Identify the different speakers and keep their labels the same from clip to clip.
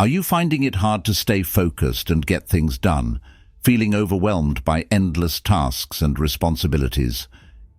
Speaker 1: Are you finding it hard to stay focused and get things done, feeling overwhelmed by endless tasks and responsibilities?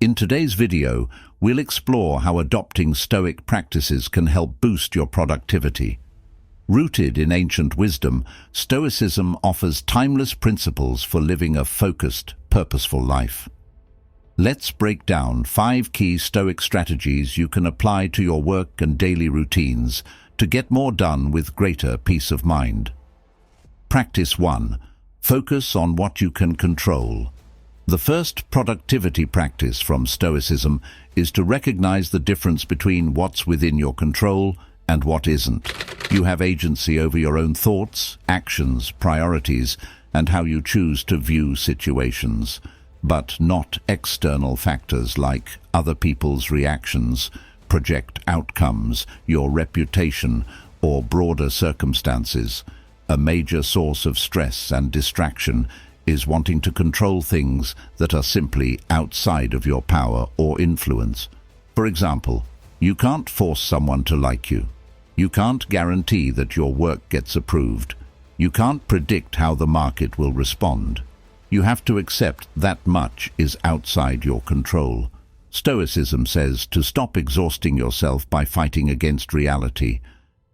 Speaker 1: In today's video, we'll explore how adopting Stoic practices can help boost your productivity. Rooted in ancient wisdom, Stoicism offers timeless principles for living a focused, purposeful life. Let's break down 5 key Stoic strategies you can apply to your work and daily routines to get more done with greater peace of mind. Practice 1. Focus on what you can control. The first productivity practice from Stoicism is to recognize the difference between what's within your control and what isn't. You have agency over your own thoughts, actions, priorities, and how you choose to view situations, but not external factors like other people's reactions, project outcomes, your reputation, or broader circumstances. A major source of stress and distraction is wanting to control things that are simply outside of your power or influence. For example, you can't force someone to like you. You can't guarantee that your work gets approved. You can't predict how the market will respond. You have to accept that much is outside your control. Stoicism says to stop exhausting yourself by fighting against reality.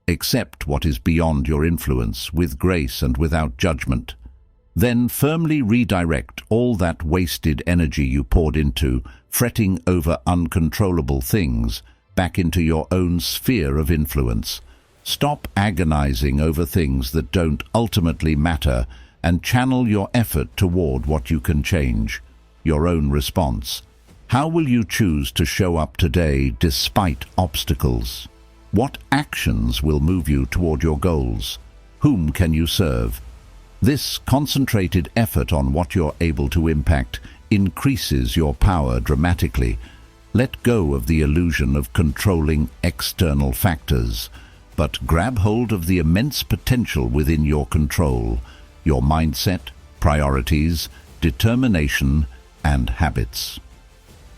Speaker 1: Accept what is beyond your influence with grace and without judgment. Then firmly redirect all that wasted energy you poured into fretting over uncontrollable things back into your own sphere of influence. Stop agonizing over things that don't ultimately matter and channel your effort toward what you can change, your own response. How will you choose to show up today despite obstacles? What actions will move you toward your goals? Whom can you serve? This concentrated effort on what you're able to impact increases your power dramatically. Let go of the illusion of controlling external factors, but grab hold of the immense potential within your control, your mindset, priorities, determination, and habits.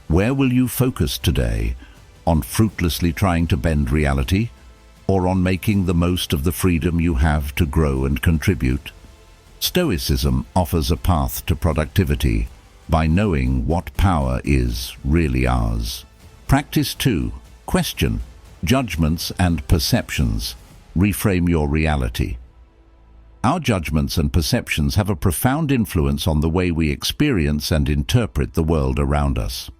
Speaker 1: Where will you focus today? On fruitlessly trying to bend reality, or on making the most of the freedom you have to grow and contribute? Stoicism offers a path to productivity by knowing what power is really ours. Practice 2. Question judgments and perceptions. Reframe your reality. Our judgments and perceptions have a profound influence on the way we experience and interpret the world around us.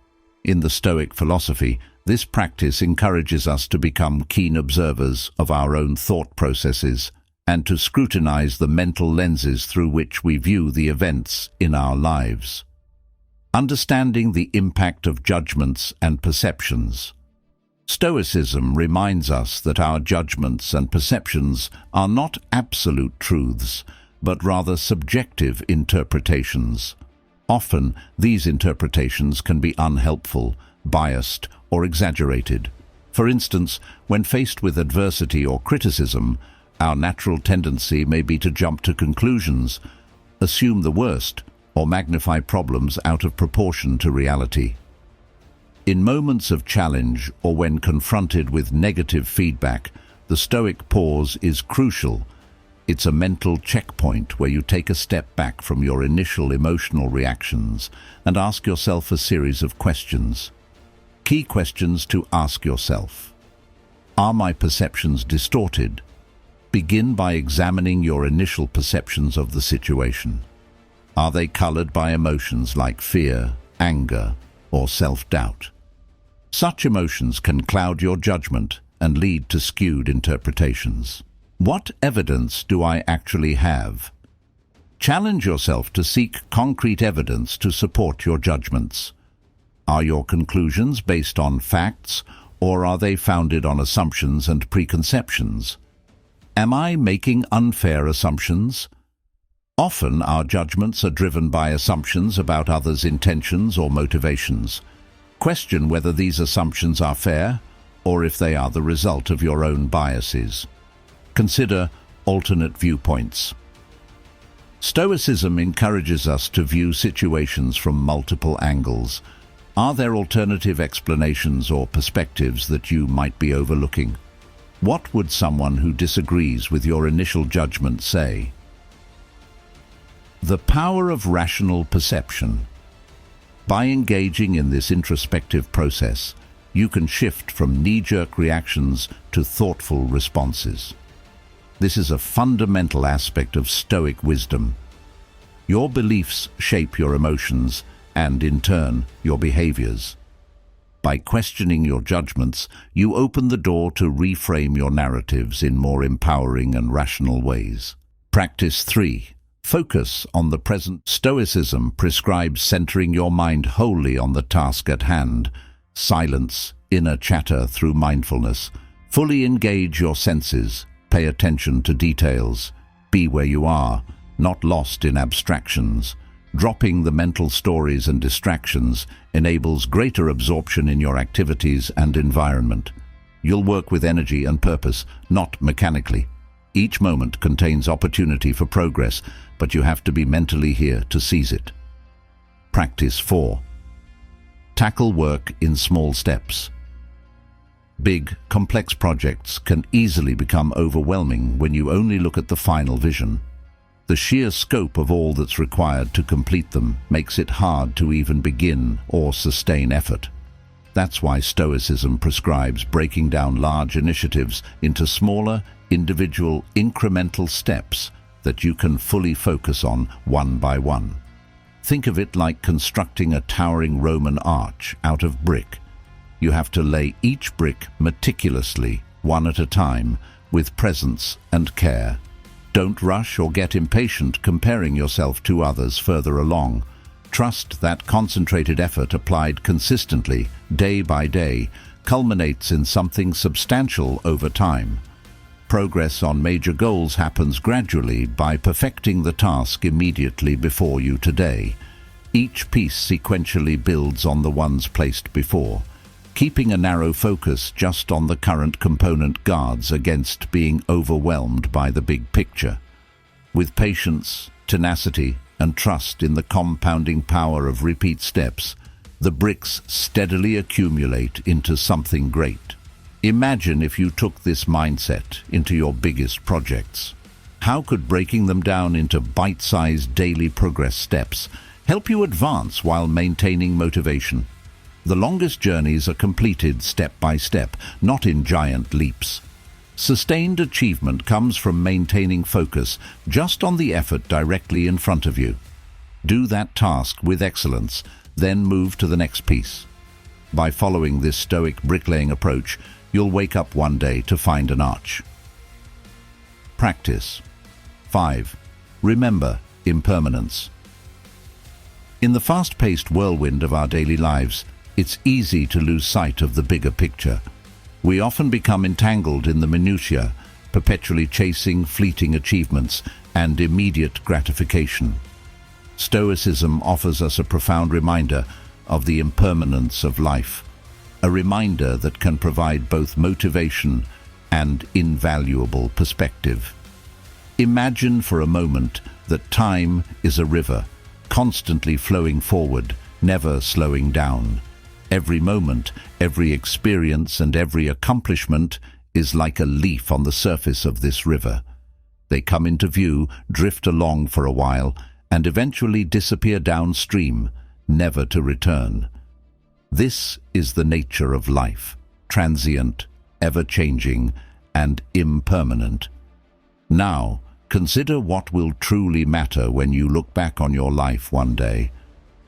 Speaker 1: In the Stoic philosophy, this practice encourages us to become keen observers of our own thought processes and to scrutinize the mental lenses through which we view the events in our lives. Understanding the impact of judgments and perceptions. Stoicism reminds us that our judgments and perceptions are not absolute truths, but rather subjective interpretations. Often, these interpretations can be unhelpful, biased, or exaggerated. For instance, when faced with adversity or criticism, our natural tendency may be to jump to conclusions, assume the worst, or magnify problems out of proportion to reality. In moments of challenge or when confronted with negative feedback, the Stoic pause is crucial. It's a mental checkpoint where you take a step back from your initial emotional reactions and ask yourself a series of questions. Key questions to ask yourself. Are my perceptions distorted? Begin by examining your initial perceptions of the situation. Are they colored by emotions like fear, anger, or self-doubt? Such emotions can cloud your judgment and lead to skewed interpretations. What evidence do I actually have? Challenge yourself to seek concrete evidence to support your judgments. Are your conclusions based on facts, or are they founded on assumptions and preconceptions? Am I making unfair assumptions? Often our judgments are driven by assumptions about others' intentions or motivations. Question whether these assumptions are fair, or if they are the result of your own biases. Consider alternate viewpoints. Stoicism encourages us to view situations from multiple angles. Are there alternative explanations or perspectives that you might be overlooking? What would someone who disagrees with your initial judgment say? The power of rational perception. By engaging in this introspective process, you can shift from knee-jerk reactions to thoughtful responses. This is a fundamental aspect of Stoic wisdom. Your beliefs shape your emotions and, in turn, your behaviors. By questioning your judgments, you open the door to reframe your narratives in more empowering and rational ways. Practice 3. Focus on the present. Stoicism prescribes centering your mind wholly on the task at hand. Silence inner chatter through mindfulness. Fully engage your senses. Pay attention to details. Be where you are, not lost in abstractions. Dropping the mental stories and distractions enables greater absorption in your activities and environment. You'll work with energy and purpose, not mechanically. Each moment contains opportunity for progress, but you have to be mentally here to seize it. Practice 4. Tackle work in small steps. Big, complex projects can easily become overwhelming when you only look at the final vision. The sheer scope of all that's required to complete them makes it hard to even begin or sustain effort. That's why Stoicism prescribes breaking down large initiatives into smaller, individual, incremental steps that you can fully focus on one by one. Think of it like constructing a towering Roman arch out of brick. You have to lay each brick meticulously, one at a time, with presence and care. Don't rush or get impatient comparing yourself to others further along. Trust that concentrated effort applied consistently, day by day, culminates in something substantial over time. Progress on major goals happens gradually by perfecting the task immediately before you today. Each piece sequentially builds on the ones placed before. Keeping a narrow focus just on the current component guards against being overwhelmed by the big picture. With patience, tenacity, and trust in the compounding power of repeat steps, the bricks steadily accumulate into something great. Imagine if you took this mindset into your biggest projects. How could breaking them down into bite-sized daily progress steps help you advance while maintaining motivation? The longest journeys are completed step by step, not in giant leaps. Sustained achievement comes from maintaining focus just on the effort directly in front of you. Do that task with excellence, then move to the next piece. By following this Stoic bricklaying approach, you'll wake up one day to find an arch. Practice 5. Remember impermanence. In the fast-paced whirlwind of our daily lives, it's easy to lose sight of the bigger picture. We often become entangled in the minutiae, perpetually chasing fleeting achievements and immediate gratification. Stoicism offers us a profound reminder of the impermanence of life, a reminder that can provide both motivation and invaluable perspective. Imagine for a moment that time is a river, constantly flowing forward, never slowing down. Every moment, every experience, and every accomplishment is like a leaf on the surface of this river. They come into view, drift along for a while, and eventually disappear downstream, never to return. This is the nature of life, transient, ever-changing, and impermanent. Now, consider what will truly matter when you look back on your life one day.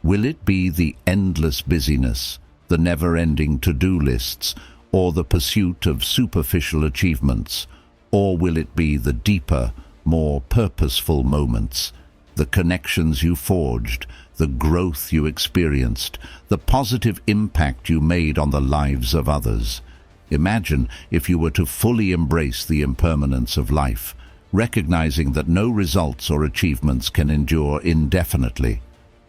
Speaker 1: Will it be the endless busyness, the never-ending to-do lists, or the pursuit of superficial achievements? Or will it be the deeper, more purposeful moments, the connections you forged, the growth you experienced, the positive impact you made on the lives of others? Imagine if you were to fully embrace the impermanence of life, recognizing that no results or achievements can endure indefinitely.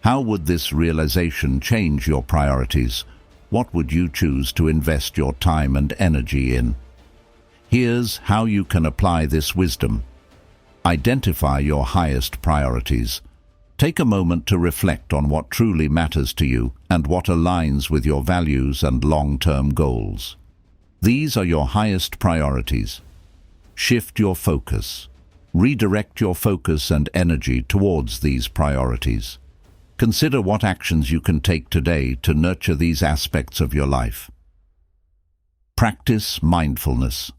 Speaker 1: How would this realization change your priorities? What would you choose to invest your time and energy in? Here's how you can apply this wisdom. Identify your highest priorities. Take a moment to reflect on what truly matters to you and what aligns with your values and long-term goals. These are your highest priorities. Shift your focus. Redirect your focus and energy towards these priorities. Consider what actions you can take today to nurture these aspects of your life. Practice mindfulness.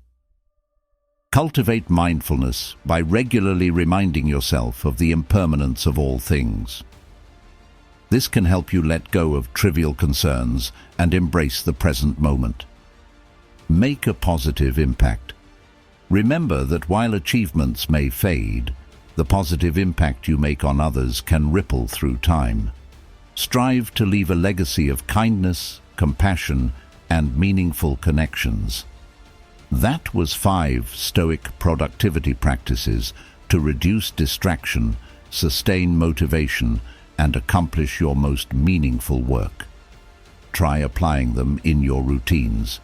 Speaker 1: Cultivate mindfulness by regularly reminding yourself of the impermanence of all things. This can help you let go of trivial concerns and embrace the present moment. Make a positive impact. Remember that while achievements may fade, the positive impact you make on others can ripple through time. Strive to leave a legacy of kindness, compassion, and meaningful connections. That was 5 Stoic productivity practices to reduce distraction, sustain motivation, and accomplish your most meaningful work. Try applying them in your routines.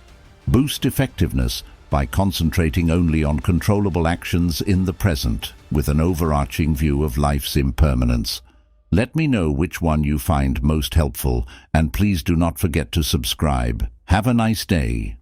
Speaker 1: Boost effectiveness by concentrating only on controllable actions in the present, with an overarching view of life's impermanence. Let me know which one you find most helpful, and please do not forget to subscribe. Have a nice day.